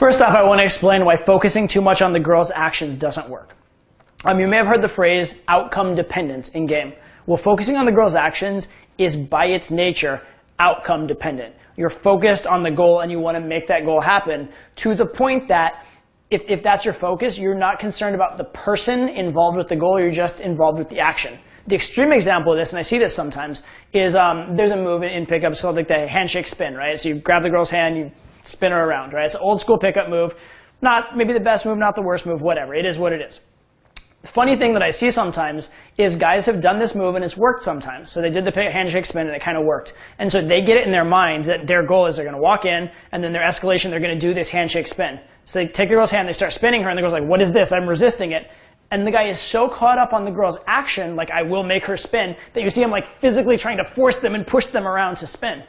First off, I want to explain why focusing too much on the girl's actions doesn't work. You may have heard the phrase outcome dependent in game. Well, focusing on the girl's actions is by its nature outcome dependent. You're focused on the goal and you want to make that goal happen to the point that if that's your focus, you're not concerned about the person involved with the goal, you're just involved with the action. The extreme example of this, and I see this sometimes, is there's a move in pickups called like the handshake spin, right? So you grab the girl's hand, you spin her around, right? It's an old school pickup move. Not maybe the best move, not the worst move, whatever. It is what it is. The funny thing that I see sometimes is guys have done this move and it's worked sometimes. So they did the handshake spin and it kind of worked. And so they get it in their mind that their goal is they're going to walk in and then their escalation, they're going to do this handshake spin. So they take the girl's hand, they start spinning her, and the girl's like, what is this? I'm resisting it. And the guy is so caught up on the girl's action, like I will make her spin, that you see him like physically trying to force them and push them around to spin.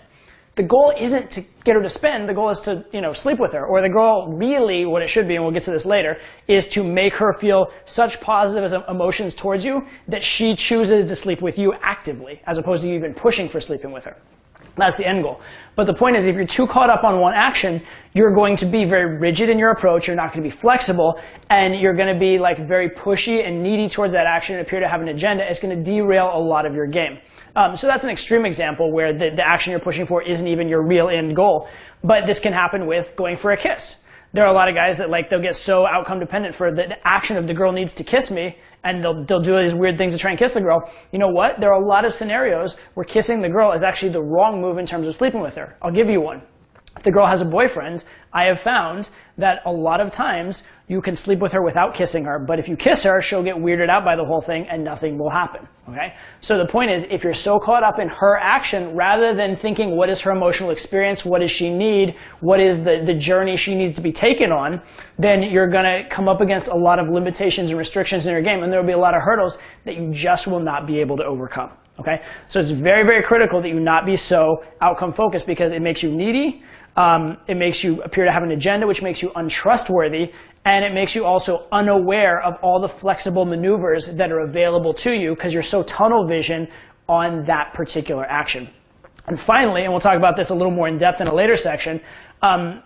The goal isn't to get her to spin, the goal is to, sleep with her. Or the goal really, what it should be, and we'll get to this later, is to make her feel such positive emotions towards you that she chooses to sleep with you actively, as opposed to you even pushing for sleeping with her. That's the end goal. But the point is, if you're too caught up on one action, you're going to be very rigid in your approach, you're not going to be flexible, and you're going to be like very pushy and needy towards that action and appear to have an agenda. It's going to derail a lot of your game. So that's an extreme example where the action you're pushing for isn't even your real end goal. But this can happen with going for a kiss. There are a lot of guys that they'll get so outcome dependent for the action of the girl needs to kiss me, and they'll do these weird things to try and kiss the girl. You know what? There are a lot of scenarios where kissing the girl is actually the wrong move in terms of sleeping with her. I'll give you one. If the girl has a boyfriend, I have found that a lot of times you can sleep with her without kissing her, but if you kiss her, she'll get weirded out by the whole thing and nothing will happen. Okay? So the point is, if you're so caught up in her action, rather than thinking what is her emotional experience, what does she need, what is the journey she needs to be taken on, then you're going to come up against a lot of limitations and restrictions in your game, and there will be a lot of hurdles that you just will not be able to overcome. Okay? So it's very, very critical that you not be so outcome focused, because it makes you needy. It makes you appear to have an agenda, which makes you untrustworthy, and it makes you also unaware of all the flexible maneuvers that are available to you because you're so tunnel vision on that particular action. And finally, and we'll talk about this a little more in depth in a later section,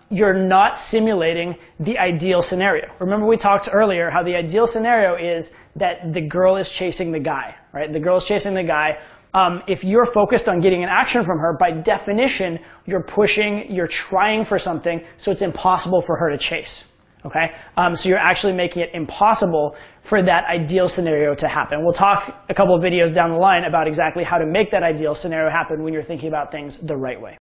you're not simulating the ideal scenario. Remember we talked earlier how the ideal scenario is that the girl is chasing the guy, right? The girl is chasing the guy. If you're focused on getting an action from her, by definition, you're pushing, you're trying for something, so it's impossible for her to chase. Okay? So you're actually making it impossible for that ideal scenario to happen. We'll talk a couple of videos down the line about exactly how to make that ideal scenario happen when you're thinking about things the right way.